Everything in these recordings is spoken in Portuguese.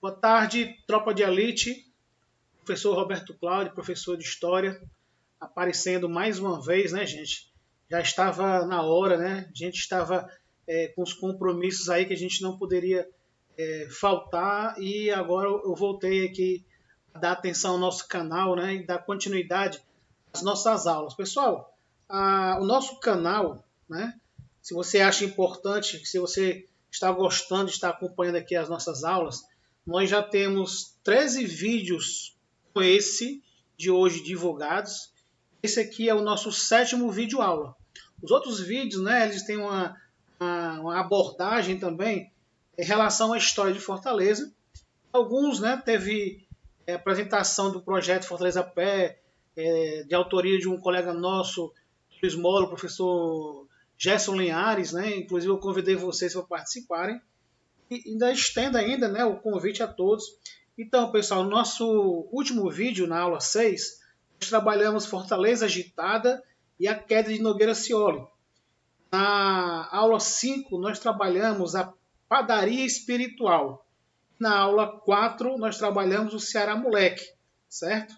Boa tarde, tropa de elite. Professor Roberto Cláudio, professor de História, aparecendo mais uma vez, né, gente? Já estava na hora, né? A gente estava com os compromissos aí que a gente não poderia faltar e agora eu voltei aqui a dar atenção ao nosso canal, né? E dar continuidade às nossas aulas. Pessoal, o nosso canal, né? Se você acha importante, se você está gostando de estar acompanhando aqui as nossas aulas, nós já temos 13 vídeos com esse de hoje divulgados. Esse aqui é o nosso 7º vídeo aula. Os outros vídeos, né, eles têm uma abordagem também em relação à história de Fortaleza. Alguns, né, teve apresentação do projeto Fortaleza a Pé, de autoria de um colega nosso, Luiz Moro, professor Gerson Linhares, né? Inclusive eu convidei vocês para participarem. E ainda estendo ainda, né, o convite a todos. Então, pessoal, no nosso último vídeo, na aula 6, nós trabalhamos Fortaleza agitada e a queda de Nogueira Scioli. Na aula 5, nós trabalhamos a padaria espiritual. Na aula 4, nós trabalhamos o Ceará Moleque, certo?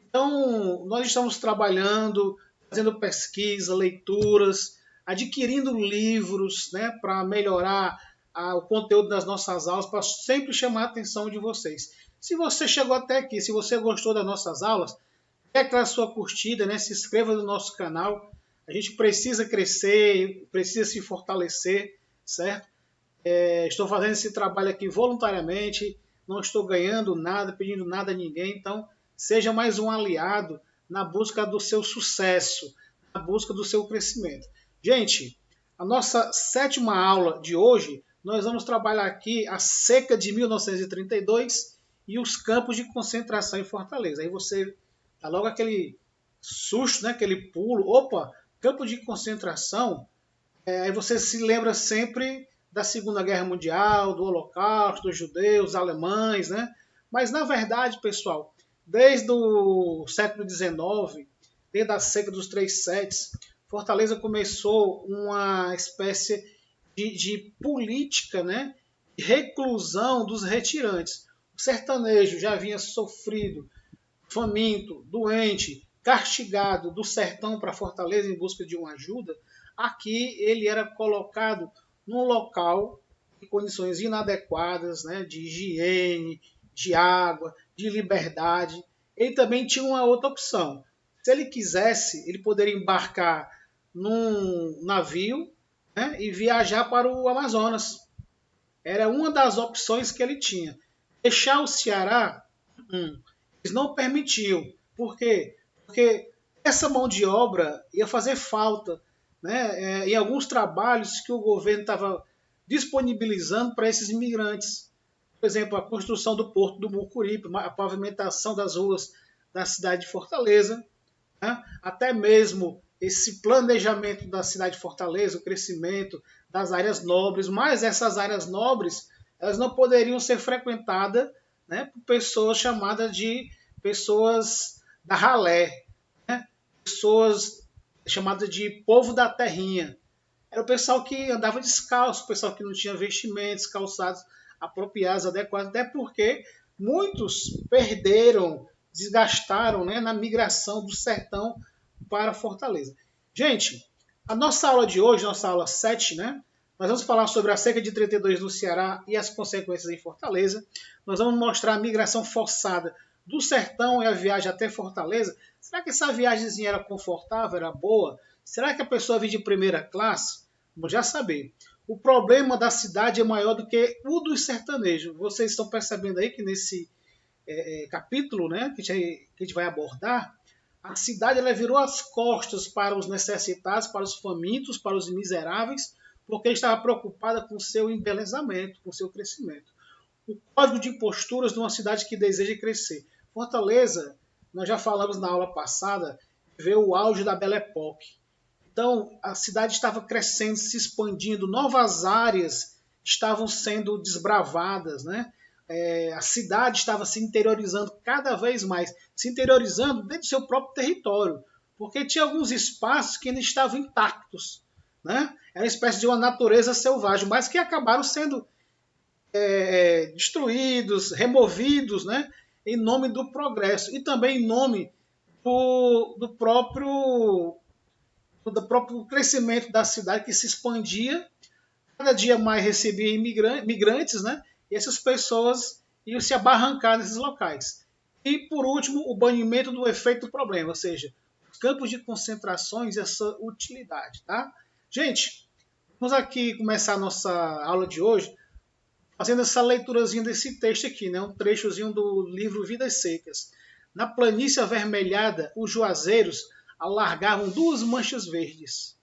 Então, nós estamos trabalhando, fazendo pesquisa, leituras, adquirindo livros, né, para melhorar o conteúdo das nossas aulas, para sempre chamar a atenção de vocês. Se você chegou até aqui, se você gostou das nossas aulas, dê aquela sua curtida, né, se inscreva no nosso canal. A gente precisa crescer, precisa se fortalecer, certo? Estou fazendo esse trabalho aqui voluntariamente, não estou ganhando nada, pedindo nada a ninguém, então seja mais um aliado na busca do seu sucesso, na busca do seu crescimento. Gente, a nossa 7ª aula de hoje, nós vamos trabalhar aqui a seca de 1932 e os campos de concentração em Fortaleza. Aí você dá logo aquele susto, né? Aquele pulo. Opa, campo de concentração. Aí você se lembra sempre da Segunda Guerra Mundial, do Holocausto, dos judeus, alemães, né? Mas, na verdade, pessoal, desde o século XIX, desde a seca dos 3 setes, Fortaleza começou uma espécie de política, né, de reclusão dos retirantes. O sertanejo já havia sofrido, faminto, doente, castigado do sertão para Fortaleza em busca de uma ajuda. Aqui ele era colocado num local em condições inadequadas, né, de higiene, de água, de liberdade. Ele também tinha uma outra opção. Se ele quisesse, ele poderia embarcar num navio, né, e viajar para o Amazonas. Era uma das opções que ele tinha. Deixar o Ceará, eles não permitiam. Por quê? Porque essa mão de obra ia fazer falta, né, em alguns trabalhos que o governo estava disponibilizando para esses imigrantes. Por exemplo, a construção do Porto do Mucuripe, a pavimentação das ruas da cidade de Fortaleza, né? Até mesmo esse planejamento da cidade de Fortaleza, o crescimento das áreas nobres, mas essas áreas nobres elas não poderiam ser frequentadas, né, por pessoas chamadas de pessoas da ralé, né? Pessoas chamadas de povo da terrinha. Era o pessoal que andava descalço, o pessoal que não tinha vestimentos, calçados apropriados, adequados, até porque muitos perderam, desgastaram, né, na migração do sertão para Fortaleza. Gente, a nossa aula de hoje, nossa aula 7, né, nós vamos falar sobre a seca de 32 no Ceará e as consequências em Fortaleza. Nós vamos mostrar a migração forçada do sertão e a viagem até Fortaleza. Será que essa viagemzinha era confortável, era boa? Será que a pessoa vinha de primeira classe? Vamos já saber. O problema da cidade é maior do que o dos sertanejos. Vocês estão percebendo aí que nesse capítulo, né, que a gente vai abordar, a cidade ela virou as costas para os necessitados, para os famintos, para os miseráveis, porque estava preocupada com o seu embelezamento, com o seu crescimento. O código de posturas de uma cidade que deseja crescer. Fortaleza, nós já falamos na aula passada, veio o auge da Belle Époque. Então, a cidade estava crescendo, se expandindo, novas áreas estavam sendo desbravadas, né? A cidade estava se interiorizando cada vez mais, se interiorizando dentro do seu próprio território, porque tinha alguns espaços que ainda estavam intactos, né? Era uma espécie de uma natureza selvagem, mas que acabaram sendo destruídos, removidos, né, em nome do progresso e também em nome do próprio crescimento da cidade que se expandia, cada dia mais recebia imigrantes, né, e essas pessoas iam se abarrancar nesses locais. E, por último, o banimento do efeito do problema, ou seja, os campos de concentrações e a sua utilidade. Tá? Gente, vamos aqui começar a nossa aula de hoje fazendo essa leiturazinha desse texto aqui, né? Um trechozinho do livro Vidas Secas. Na planície avermelhada, os juazeiros alargavam duas manchas verdes.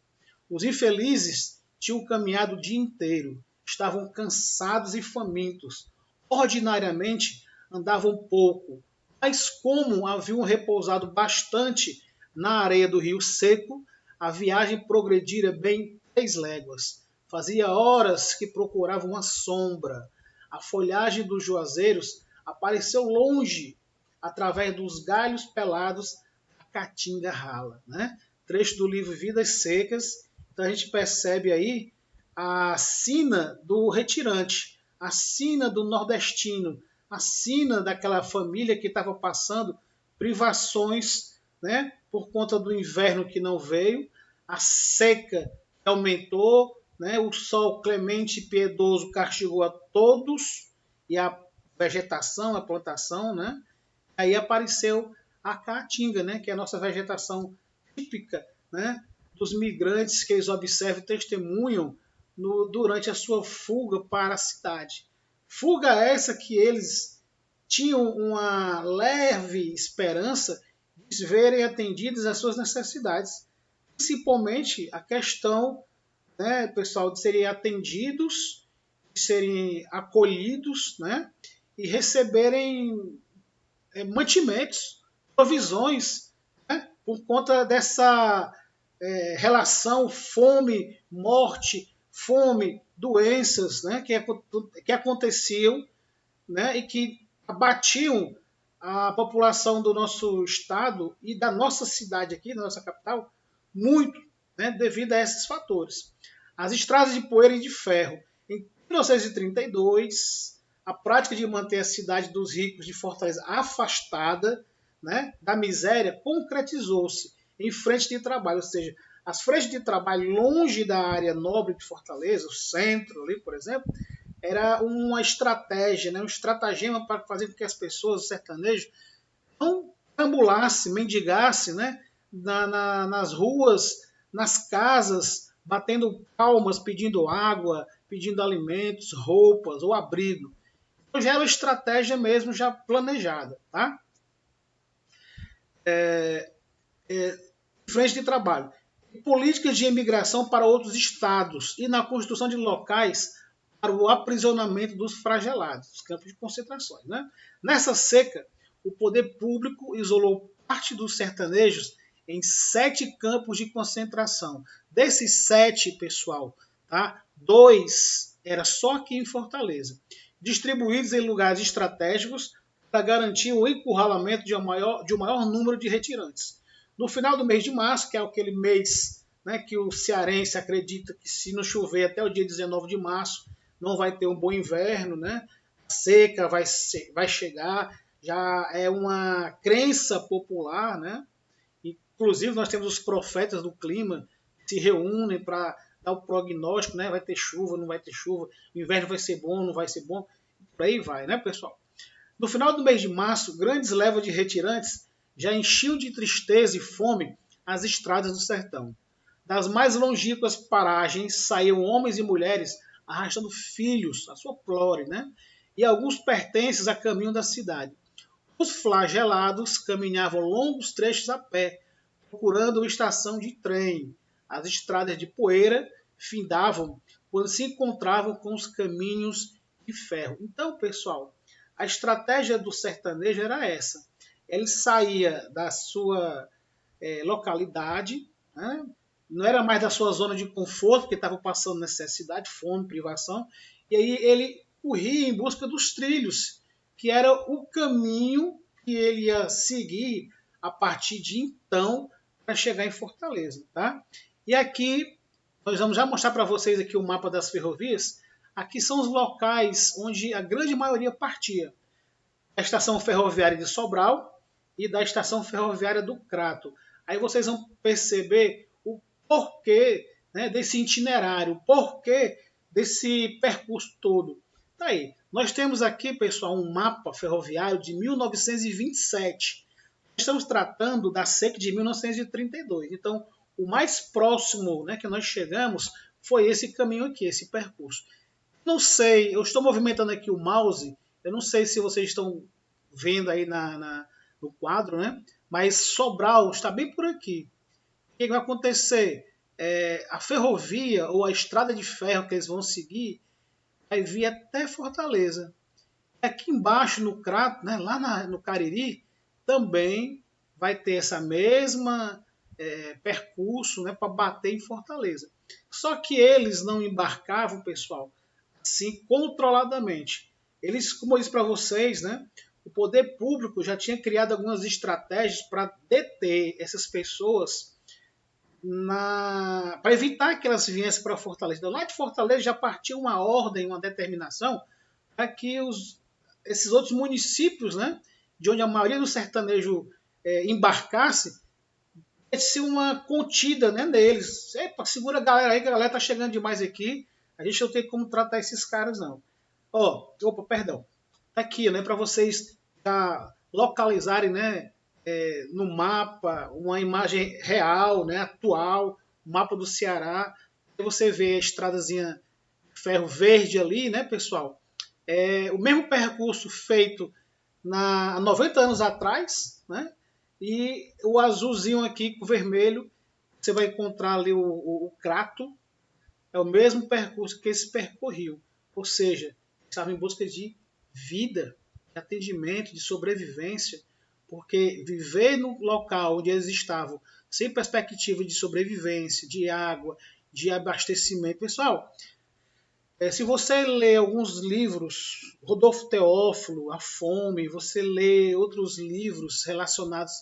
Os infelizes tinham caminhado o dia inteiro, estavam cansados e famintos. Ordinariamente andavam pouco, mas como haviam repousado bastante na areia do rio seco, a viagem progredira bem 3 léguas. Fazia horas que procuravam uma sombra. A folhagem dos juazeiros apareceu longe, através dos galhos pelados da caatinga rala. Né? Trecho do livro Vidas Secas. Então a gente percebe aí a sina do retirante, a sina do nordestino, a sina daquela família que estava passando privações, né, por conta do inverno que não veio, a seca que aumentou, né, o sol clemente e piedoso castigou a todos e a vegetação, a plantação, né? Aí apareceu a caatinga, né, que é a nossa vegetação típica, né, dos migrantes que eles observam e testemunham durante a sua fuga para a cidade. Fuga essa que eles tinham uma leve esperança de verem atendidas as suas necessidades, principalmente a questão, né, pessoal, de serem atendidos, de serem acolhidos, né, e receberem mantimentos, provisões, né, por conta dessa relação fome-morte, fome-doenças, né, que aconteciam, né, e que abatiam a população do nosso estado e da nossa cidade aqui, da nossa capital, muito, né, devido a esses fatores. As estradas de poeira e de ferro. Em 1932, a prática de manter a cidade dos ricos de Fortaleza afastada, né, da miséria concretizou-se em frente de trabalho, ou seja, as frentes de trabalho longe da área nobre de Fortaleza, o centro ali, por exemplo, era uma estratégia, né, um estratagema para fazer com que as pessoas, os sertanejos, não ambulassem, mendigassem, né, nas ruas, nas casas, batendo palmas, pedindo água, pedindo alimentos, roupas ou abrigo. Então já era uma estratégia mesmo já planejada. Tá? Frente de trabalho. Políticas de imigração para outros estados e na construção de locais para o aprisionamento dos flagelados, os campos de concentrações. Né? Nessa seca, o poder público isolou parte dos sertanejos em 7 campos de concentração. Desses 7, pessoal, tá? 2 era só aqui em Fortaleza, distribuídos em lugares estratégicos para garantir o encurralamento de um maior número de retirantes. No final do mês de março, que é aquele mês, né, que o cearense acredita que se não chover até o dia 19 de março, não vai ter um bom inverno, né? A seca vai chegar, já é uma crença popular, né? Inclusive nós temos os profetas do clima que se reúnem para dar o prognóstico, né? Vai ter chuva, não vai ter chuva, o inverno vai ser bom, não vai ser bom, por aí vai, né, pessoal? No final do mês de março, grandes levas de retirantes já enchiam de tristeza e fome as estradas do sertão. Das mais longínquas paragens saíam homens e mulheres arrastando filhos, a sua prole, né? E alguns pertences a caminho da cidade. Os flagelados caminhavam longos trechos a pé, procurando uma estação de trem. As estradas de poeira findavam quando se encontravam com os caminhos de ferro. Então, pessoal, a estratégia do sertanejo era essa. Ele saía da sua localidade, né? Não era mais da sua zona de conforto, porque estava passando necessidade, fome, privação, e aí ele corria em busca dos trilhos, que era o caminho que ele ia seguir a partir de então para chegar em Fortaleza. Tá? E aqui nós vamos já mostrar para vocês aqui o mapa das ferrovias. aqui são os locais onde a grande maioria partia. A estação ferroviária de Sobral e da estação ferroviária do Crato. Aí vocês vão perceber o porquê, né, desse itinerário, o porquê desse percurso todo. Tá aí. Nós temos aqui, pessoal, um mapa ferroviário de 1927. Estamos tratando da seca de 1932. Então, o mais próximo, né, que nós chegamos foi esse caminho aqui, esse percurso. Não sei, eu estou movimentando aqui o mouse, eu não sei se vocês estão vendo aí no quadro, né? Mas Sobral está bem por aqui. O que vai acontecer? A ferrovia ou a estrada de ferro que eles vão seguir vai vir até Fortaleza. Aqui embaixo no Crato, né, lá no Cariri, também vai ter essa mesma percurso, né, para bater em Fortaleza. Só que eles não embarcavam, pessoal, assim controladamente. Eles, como eu disse para vocês, né, o poder público já tinha criado algumas estratégias para deter essas pessoas, para evitar que elas viessem para Fortaleza. Então, lá de Fortaleza já partia uma ordem, uma determinação para que esses outros municípios, né, de onde a maioria do sertanejo embarcasse, desse uma contida, né, neles. Epa, segura a galera aí, que a galera tá chegando demais aqui. A gente não tem como tratar esses caras, não. Opa, perdão. Tá aqui, né, para vocês localizarem, né, no mapa, uma imagem real, né, atual, mapa do Ceará. Aí você vê a estradazinha ferro verde ali, né, pessoal? O mesmo percurso feito há 90 anos atrás, né? E o azulzinho aqui com o vermelho, você vai encontrar ali o Crato, é o mesmo percurso que esse percorriu. Ou seja, estava em busca de vida, de atendimento, de sobrevivência, porque viver no local onde eles estavam, sem perspectiva de sobrevivência, de água, de abastecimento. Pessoal, se você lê alguns livros, Rodolfo Teófilo, A Fome, você lê outros livros relacionados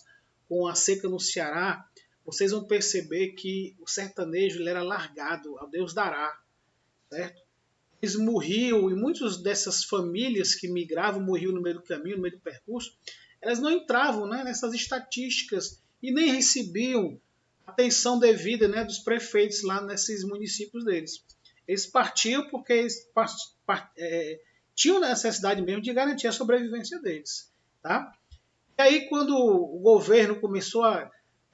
com a seca no Ceará, vocês vão perceber que o sertanejo ele era largado, ao Deus dará, certo? Eles morriam, e muitas dessas famílias que migravam morriam no meio do caminho, no meio do percurso, elas não entravam, né, nessas estatísticas e nem recebiam atenção devida, né, dos prefeitos lá nesses municípios deles. Eles partiam porque eles tinham necessidade mesmo de garantir a sobrevivência deles. Tá? E aí, quando o governo começou a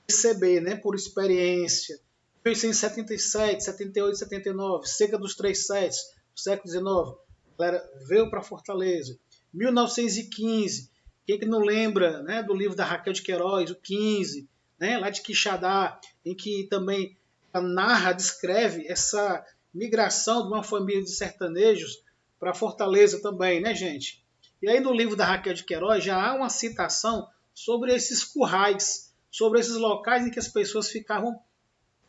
perceber, né, por experiência, 1877, 78, 79, seca dos 3 setes, do século XIX, a galera veio para Fortaleza. 1915, quem que não lembra, né, do livro da Raquel de Queiroz, o 15, né, lá de Quixadá, em que também narra, descreve essa migração de uma família de sertanejos para Fortaleza também, né, gente? E aí no livro da Raquel de Queiroz já há uma citação sobre esses currais, sobre esses locais em que as pessoas ficavam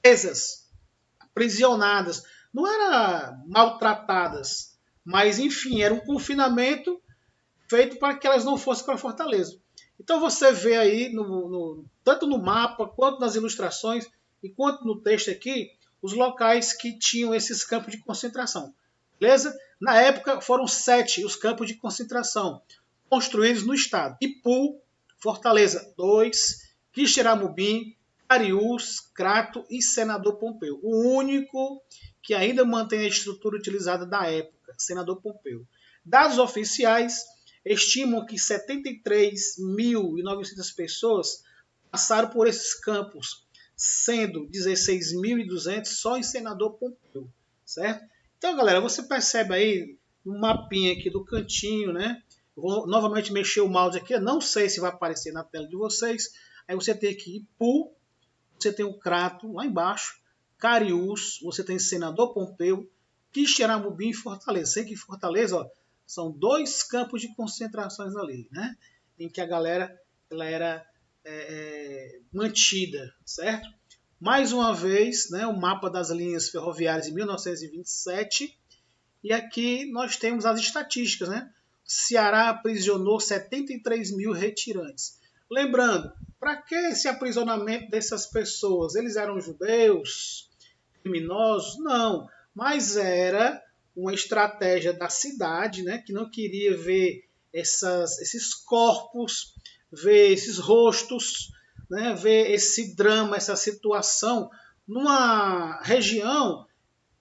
presas, aprisionadas. Não eram maltratadas, mas enfim, era um confinamento feito para que elas não fossem para Fortaleza. Então você vê aí, tanto no mapa, quanto nas ilustrações, e quanto no texto aqui, os locais que tinham esses campos de concentração. Beleza? Na época foram 7 os campos de concentração construídos no estado. Ipu, Fortaleza 2, Quixeramobim, Cariús, Crato e Senador Pompeu. O único que ainda mantém a estrutura utilizada da época, Senador Pompeu. Dados oficiais estimam que 73.900 pessoas passaram por esses campos, sendo 16.200 só em Senador Pompeu, certo? Então, galera, você percebe aí no mapinha aqui do cantinho, né? Eu vou novamente mexer o mouse aqui, eu não sei se vai aparecer na tela de vocês. Aí você tem aqui Ipu, você tem o Crato lá embaixo, Cariús, você tem Senador Pompeu, Quixeramobim e Fortaleza. Sei que Fortaleza, ó, são 2 campos de concentrações ali, né? Em que a galera ela era mantida, certo? Mais uma vez, né, o mapa das linhas ferroviárias de 1927, e aqui nós temos as estatísticas, né? Ceará aprisionou 73 mil retirantes. Lembrando, para que esse aprisionamento dessas pessoas? Eles eram judeus, criminosos? Não, mas era uma estratégia da cidade, né, que não queria ver esses corpos, ver esses rostos, né, ver esse drama, essa situação numa região,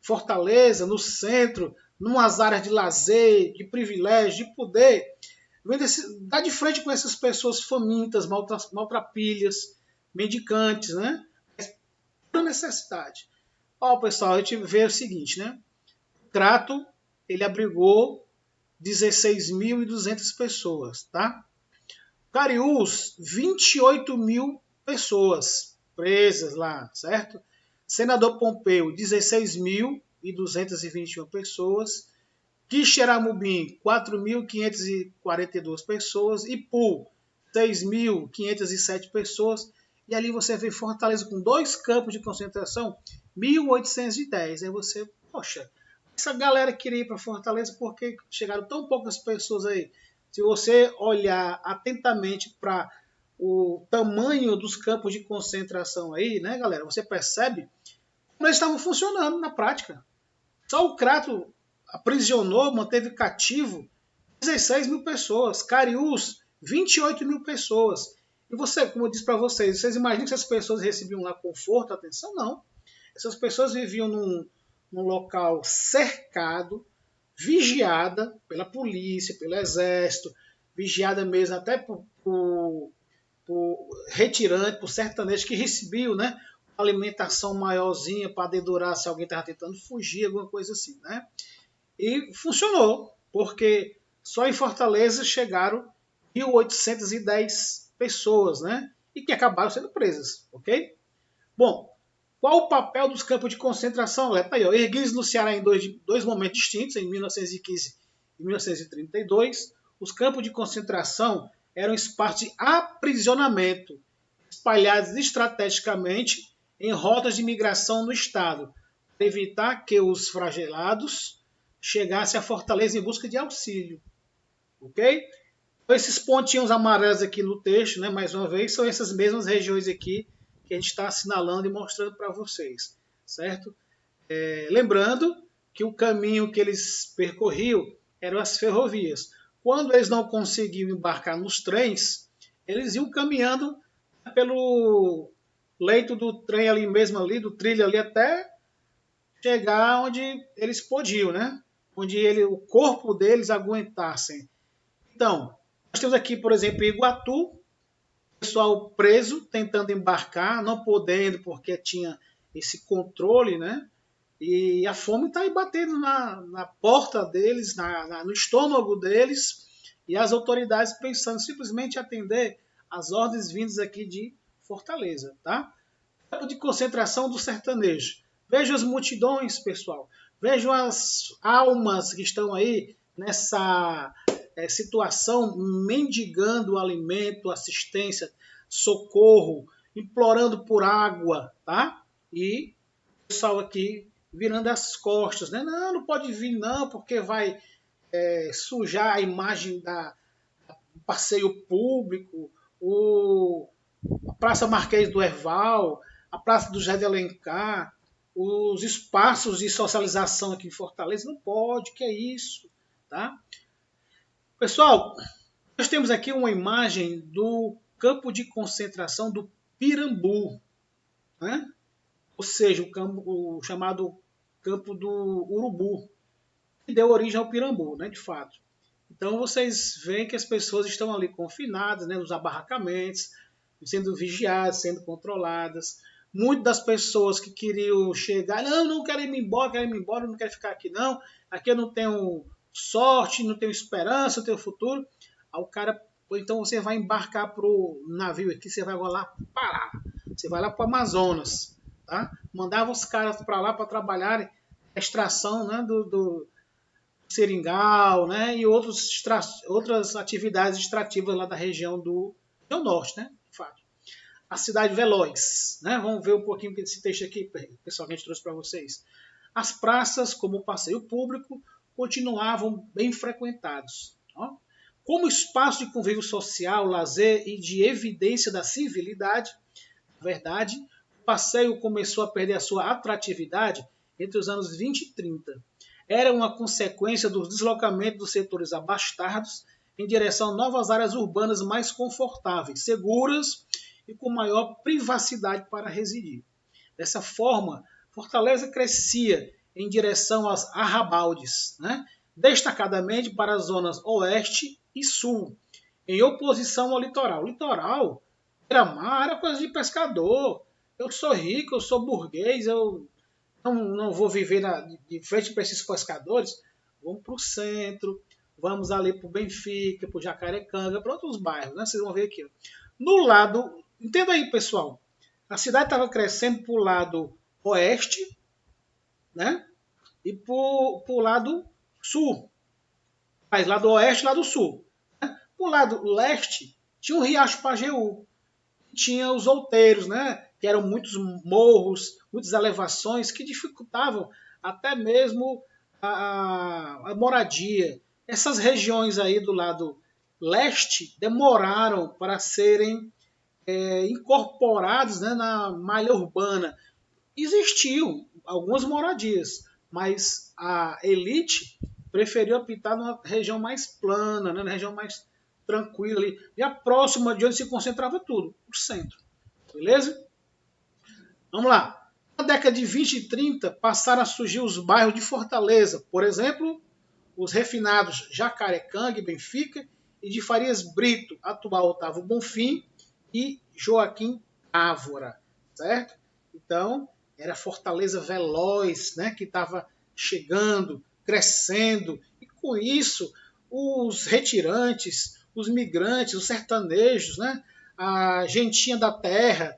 Fortaleza, no centro, numas áreas de lazer, de privilégio, de poder, dá de frente com essas pessoas famintas, maltrapilhas, mendicantes, né? Por necessidade. Ó, pessoal, a gente vê o seguinte, né? O Crato, ele abrigou 16.200 pessoas, tá? Cariús, 28 mil pessoas presas lá, certo? Senador Pompeu, 16.221 pessoas. Quixeramobim, 4.542 pessoas. Ipu, 6.507 pessoas. E ali você vê Fortaleza com 2 campos de concentração, 1.810. Aí você, poxa, essa galera queria ir para Fortaleza porque chegaram tão poucas pessoas aí. Se você olhar atentamente para o tamanho dos campos de concentração aí, né, galera, você percebe como eles estavam funcionando na prática. Só o Crato aprisionou, manteve cativo 16 mil pessoas. Cariús, 28 mil pessoas. E você, como eu disse para vocês imaginam que essas pessoas recebiam lá conforto, atenção? Não. Essas pessoas viviam num local cercado, vigiada pela polícia, pelo exército, vigiada mesmo até por retirante, por sertanejo que recebiam, né, uma alimentação maiorzinha para dedurar se alguém estava tentando fugir, alguma coisa assim, né? E funcionou, porque só em Fortaleza chegaram 1.810 pessoas, né? E que acabaram sendo presas, ok? Bom, qual o papel dos campos de concentração? Tá aí, ó, erguidos no Ceará em dois momentos distintos, em 1915 e 1932. Os campos de concentração eram espaços de aprisionamento, espalhados estrategicamente em rotas de migração no Estado, para evitar que os flagelados chegassem a Fortaleza em busca de auxílio. Ok? Então, esses pontinhos amarelos aqui no texto, né, mais uma vez, são essas mesmas regiões aqui que a gente está assinalando e mostrando para vocês, certo? Lembrando que o caminho que eles percorriam eram as ferrovias. Quando eles não conseguiam embarcar nos trens, eles iam caminhando pelo leito do trem ali mesmo, ali, do trilho ali, até chegar onde eles podiam, né? Onde o corpo deles aguentassem. Então, nós temos aqui, por exemplo, Iguatu, pessoal preso, tentando embarcar, não podendo porque tinha esse controle, né? E a fome está aí batendo na porta deles, no estômago deles, e as autoridades pensando simplesmente em atender as ordens vindas aqui de Fortaleza, tá? Campo de concentração do sertanejo. Vejam as multidões, pessoal. Vejam as almas que estão aí nessa situação, mendigando alimento, assistência, socorro, implorando por água, tá? E o pessoal aqui virando as costas, né? Não, não pode vir não, porque vai sujar a imagem do passeio público, a Praça Marquês do Herval, a Praça do José de Alencar, os espaços de socialização aqui em Fortaleza, não pode, que é isso, tá? Pessoal, nós temos aqui uma imagem do campo de concentração do Pirambu, né? Ou seja, o chamado campo do Urubu, que deu origem ao Pirambu, né, de fato. Então vocês veem que as pessoas estão ali confinadas, né, nos abarracamentos, sendo vigiadas, sendo controladas. Muitas das pessoas que queriam chegar, não quero ir embora, não quero ficar aqui não, aqui eu não tenho sorte, não tenho esperança, não tenho futuro. Aí o cara, ou então você vai embarcar para o navio aqui, você vai lá parar, você vai lá para o Amazonas, tá? Mandava os caras para lá para trabalharem a extração, né, do seringal, né, e outras atividades extrativas lá da região do norte, né, de fato. A cidade Veloz, né, vamos ver um pouquinho desse texto aqui, pessoal, que a gente trouxe para vocês. As praças, como o passeio público, continuavam bem frequentados. Ó. Como espaço de convívio social, lazer e de evidência da civilidade, na verdade, o passeio começou a perder a sua atratividade entre os anos 20 e 30. era uma consequência do deslocamento dos setores abastados em direção a novas áreas urbanas mais confortáveis, seguras e com maior privacidade para residir. Dessa forma, Fortaleza crescia em direção aos arrabaldes, né? Destacadamente para as zonas oeste e sul, em oposição ao litoral. Litoral, beira-mar, era coisa de pescador. Eu sou rico, eu sou burguês, eu não vou viver de frente para esses pescadores. Vamos para o centro, vamos ali para o Benfica, para o Jacarecanga, para outros bairros, né? Vocês vão ver aqui. No lado, entenda aí, pessoal, a cidade estava crescendo para o lado oeste, né? E para o lado sul. Mas lado oeste e lado sul. Né? Para o lado leste, tinha o Riacho Pajeú. Tinha os outeiros, né? Que eram muitos morros, muitas elevações que dificultavam até mesmo a moradia. Essas regiões aí do lado leste demoraram para serem incorporadas, né, na malha urbana. Existiam algumas moradias, mas a elite preferiu optar numa região mais plana, né, na região mais tranquila ali, e a próxima de onde se concentrava tudo, o centro. Beleza? Vamos lá. Na década de 20 e 30 passaram a surgir os bairros de Fortaleza, por exemplo, os refinados Jacarecanga e Benfica, e de Farias Brito, atual Otávio Bonfim e Joaquim Távora, certo? Então, era Fortaleza veloz, né, que estava chegando, crescendo, e com isso os retirantes, os migrantes, os sertanejos, né, a gentinha da terra,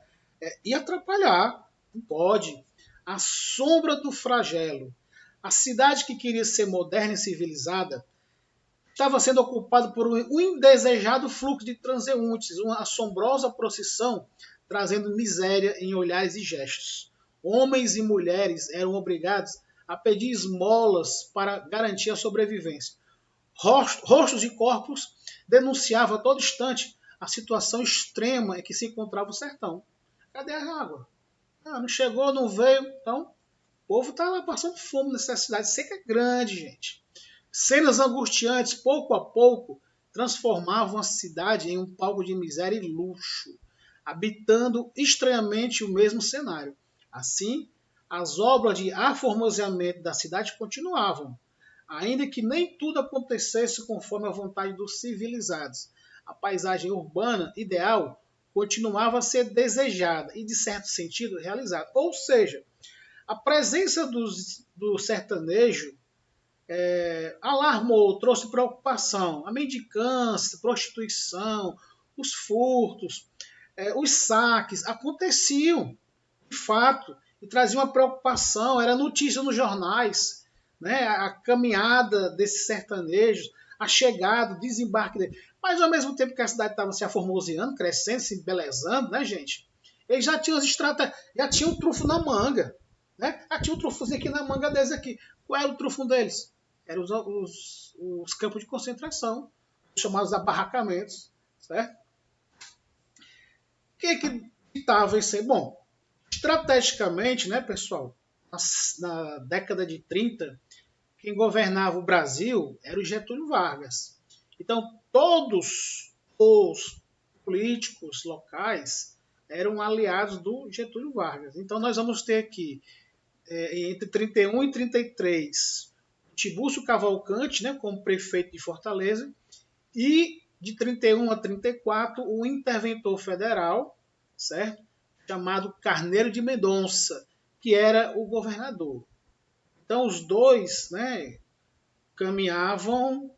ia atrapalhar, não pode. A sombra do flagelo. A cidade que queria ser moderna e civilizada estava sendo ocupada por um indesejado fluxo de transeuntes, uma assombrosa procissão trazendo miséria em olhares e gestos. Homens e mulheres eram obrigados a pedir esmolas para garantir a sobrevivência. Rostos e corpos denunciavam a todo instante a situação extrema em que se encontrava o sertão. Cadê a água? Não chegou, não veio. Então, o povo está lá passando fome nessa cidade. Seca grande, gente. Cenas angustiantes, pouco a pouco, transformavam a cidade em um palco de miséria e luxo, habitando estranhamente o mesmo cenário. Assim, as obras de aformoseamento da cidade continuavam, ainda que nem tudo acontecesse conforme a vontade dos civilizados. A paisagem urbana ideal continuava a ser desejada e, de certo sentido, realizada. Ou seja, a presença do sertanejo alarmou, trouxe preocupação. A mendicância, prostituição, os furtos, os saques aconteciam, de fato, e traziam uma preocupação. Era notícia nos jornais, né? A caminhada desses sertanejos, a chegada, o desembarque dele. Mas ao mesmo tempo que a cidade estava se aformoseando, crescendo, se embelezando, né, gente? Eles já tinham as estratégias, já tinham um trunfo na manga. Né? Tinha um trunfozinho aqui na manga deles aqui. Qual era o trunfo deles? Eram os campos de concentração, chamados abarracamentos. Certo? O que estava isso aí? Bom, estrategicamente, né, pessoal, na década de 30, quem governava o Brasil era o Getúlio Vargas. Então, todos os políticos locais eram aliados do Getúlio Vargas. Então, nós vamos ter aqui, entre 31 e 33, Tibúrcio Cavalcante, né, como prefeito de Fortaleza, e de 31 a 34, o interventor federal, certo? Chamado Carneiro de Mendonça, que era o governador. Então, os dois, né, caminhavam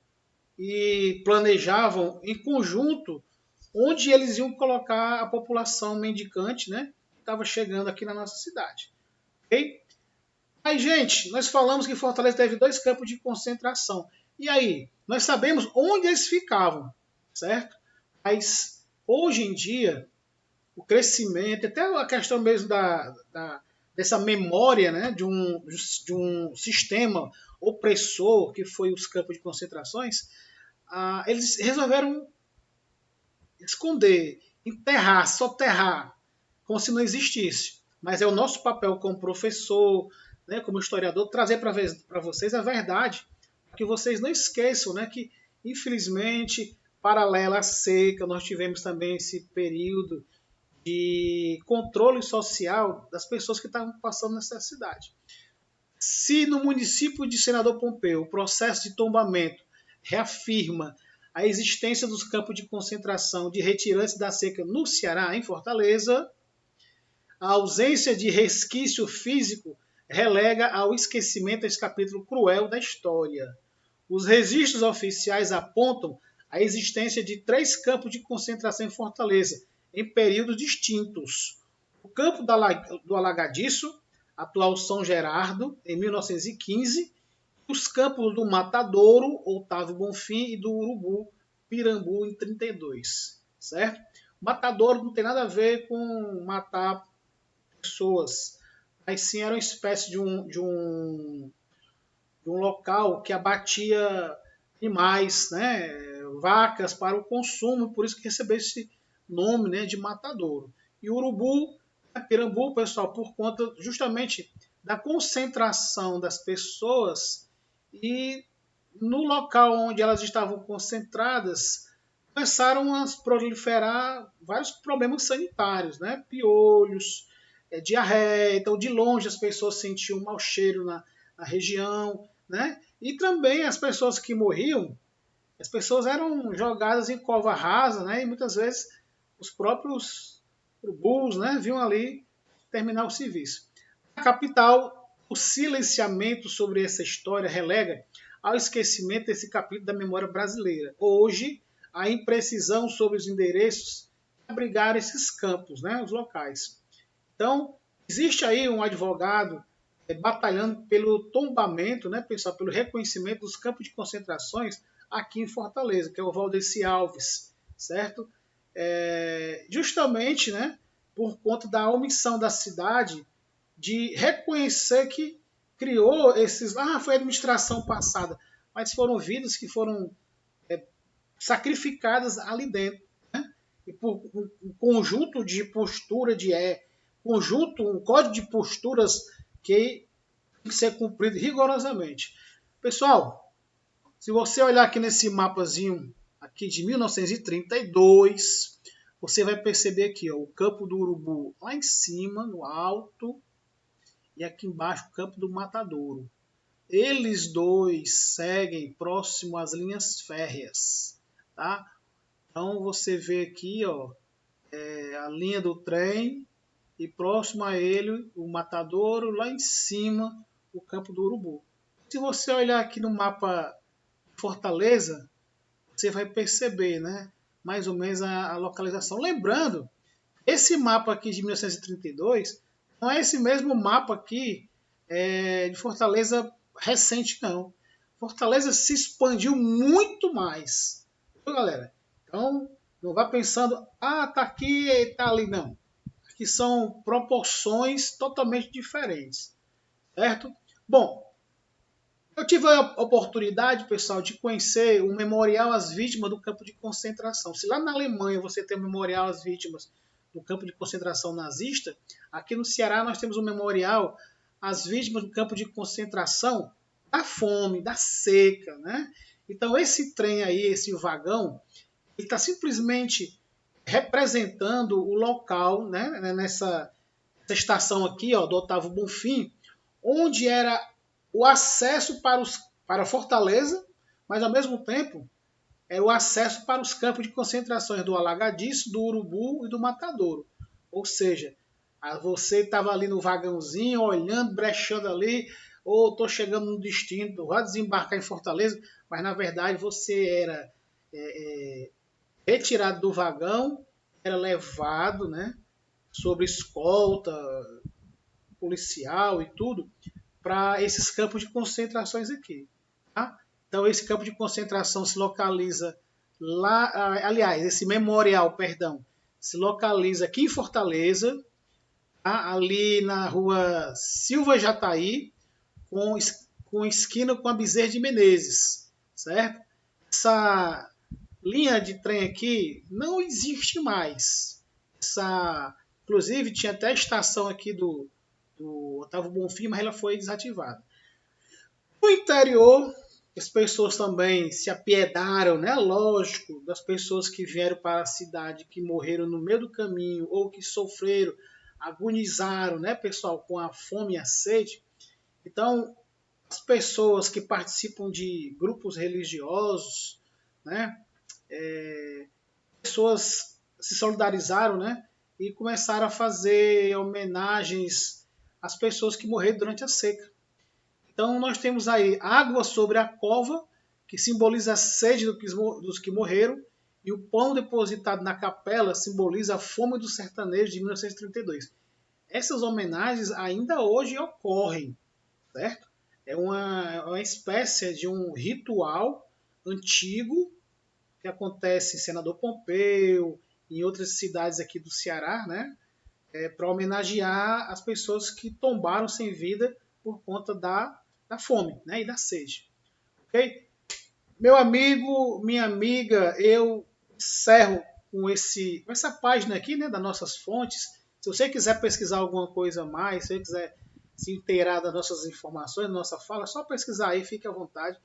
e planejavam em conjunto onde eles iam colocar a população mendicante, né, que estava chegando aqui na nossa cidade. Ok? Aí, gente, nós falamos que Fortaleza teve 2 campos de concentração. E aí, nós sabemos onde eles ficavam, certo? Mas, hoje em dia, o crescimento, até a questão mesmo dessa memória, né, de um sistema opressor que foi os campos de concentrações, eles resolveram esconder, enterrar, soterrar, como se não existisse. Mas é o nosso papel como professor, né, como historiador, trazer para vocês a verdade, que vocês não esqueçam, né, que infelizmente, paralela à seca, nós tivemos também esse período de controle social das pessoas que estavam passando necessidade. Se no município de Senador Pompeu o processo de tombamento reafirma a existência dos campos de concentração de retirantes da seca no Ceará, em Fortaleza, a ausência de resquício físico relega ao esquecimento esse capítulo cruel da história. Os registros oficiais apontam a existência de 3 campos de concentração em Fortaleza, em períodos distintos. O campo do Alagadiço, atual São Gerardo, em 1915, e os campos do Matadouro, Otávio Bonfim, e do Urubu, Pirambu, em 32. Certo? Matadouro não tem nada a ver com matar pessoas, mas sim era uma espécie de um local que abatia animais, né, vacas para o consumo, por isso que recebeu esse nome, né, de matadouro. E Urubu, Pirambu, pessoal, por conta justamente da concentração das pessoas e no local onde elas estavam concentradas, começaram a proliferar vários problemas sanitários, né, piolhos, diarreia, então de longe as pessoas sentiam um mau cheiro na região, né? E também as pessoas que morriam, as pessoas eram jogadas em cova rasa, né? E muitas vezes os próprios urubus, né, viam ali terminar o serviço. Na capital, o silenciamento sobre essa história relega ao esquecimento desse capítulo da memória brasileira. Hoje, a imprecisão sobre os endereços que abrigaram esses campos, né, os locais. Então, existe aí um advogado batalhando pelo tombamento, né, pessoal, pelo reconhecimento dos campos de concentrações aqui em Fortaleza, que é o Valdeci Alves, certo? Justamente, né, por conta da omissão da cidade de reconhecer que criou esses... foi a administração passada, mas foram vidas que foram sacrificadas ali dentro, né? E por um conjunto de postura um código de posturas que tem que ser cumprido rigorosamente. Pessoal, se você olhar aqui nesse mapazinho aqui de 1932, você vai perceber aqui, ó, o Campo do Urubu lá em cima, no alto, e aqui embaixo o Campo do Matadouro. Eles dois seguem próximo às linhas férreas, tá? Então você vê aqui, ó, a linha do trem e próximo a ele o Matadouro, lá em cima o Campo do Urubu. Se você olhar aqui no mapa Fortaleza, você vai perceber, né, mais ou menos a localização. Lembrando, esse mapa aqui de 1932 não é esse mesmo mapa aqui de Fortaleza recente, não. Fortaleza se expandiu muito mais, viu, galera? Então, não vá pensando, tá aqui e tá ali, não. Aqui são proporções totalmente diferentes, certo? Bom, eu tive a oportunidade, pessoal, de conhecer o Memorial às Vítimas do Campo de Concentração. Se lá na Alemanha você tem o Memorial às Vítimas do Campo de Concentração nazista, aqui no Ceará nós temos o Memorial às Vítimas do Campo de Concentração da fome, da seca, né? Então esse trem aí, esse vagão, ele está simplesmente representando o local, né, nessa estação aqui, ó, do Otávio Bonfim, onde era o acesso para Fortaleza, mas ao mesmo tempo era o acesso para os campos de concentrações do Alagadiço, do Urubu e do Matadouro. Ou seja, você estava ali no vagãozinho, olhando, brechando ali, ou estou chegando no destino, vou desembarcar em Fortaleza, mas na verdade você era retirado do vagão, era levado, né, sob escolta policial e tudo, para esses campos de concentrações aqui. Tá? Então, esse campo de concentração se localiza lá, aliás, esse memorial, perdão, se localiza aqui em Fortaleza, tá? Ali na rua Silva Jataí, com esquina com a Bezerra de Menezes, certo? Essa linha de trem aqui não existe mais. Inclusive, tinha até a estação aqui do do Otávio Bonfim, mas ela foi desativada. No interior, as pessoas também se apiedaram, né? Lógico, das pessoas que vieram para a cidade, que morreram no meio do caminho ou que sofreram, agonizaram, né, pessoal, com a fome e a sede. Então, as pessoas que participam de grupos religiosos, né, pessoas se solidarizaram, né, e começaram a fazer homenagens às pessoas que morreram durante a seca. Então nós temos aí água sobre a cova, que simboliza a sede dos que morreram, e o pão depositado na capela simboliza a fome do sertanejo de 1932. Essas homenagens ainda hoje ocorrem, certo? É uma espécie de um ritual antigo que acontece em Senador Pompeu, em outras cidades aqui do Ceará, né? Para homenagear as pessoas que tombaram sem vida por conta da fome, né? E da sede. Ok? Meu amigo, minha amiga, eu encerro com essa página aqui, né? Das nossas fontes. Se você quiser pesquisar alguma coisa a mais, se você quiser se inteirar das nossas informações, da nossa fala, é só pesquisar aí, fique à vontade.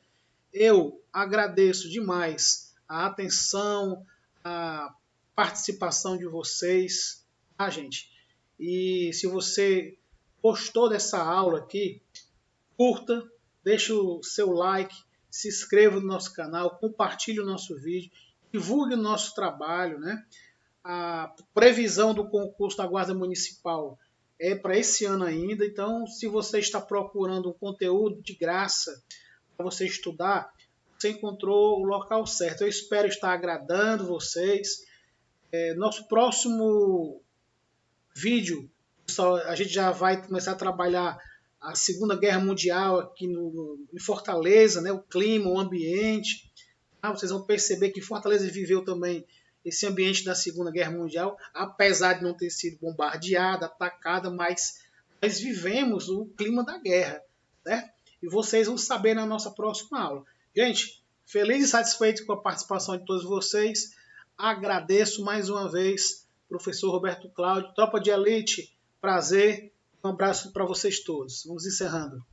Eu agradeço demais a atenção, a participação de vocês, tá, gente? E se você gostou dessa aula aqui, curta, deixe o seu like, se inscreva no nosso canal, compartilhe o nosso vídeo, divulgue o nosso trabalho, né? A previsão do concurso da Guarda Municipal é para esse ano ainda, então se você está procurando um conteúdo de graça para você estudar, você encontrou o local certo. Eu espero estar agradando vocês. Nosso próximo vídeo, pessoal, a gente já vai começar a trabalhar a Segunda Guerra Mundial aqui em Fortaleza, né? O clima, o ambiente. Vocês vão perceber que Fortaleza viveu também esse ambiente da Segunda Guerra Mundial, apesar de não ter sido bombardeada, atacada, mas nós vivemos o clima da guerra, certo? E vocês vão saber na nossa próxima aula. Gente, feliz e satisfeito com a participação de todos vocês. Agradeço mais uma vez, professor Roberto Cláudio, Tropa de Elite, prazer, um abraço para vocês todos. Vamos encerrando.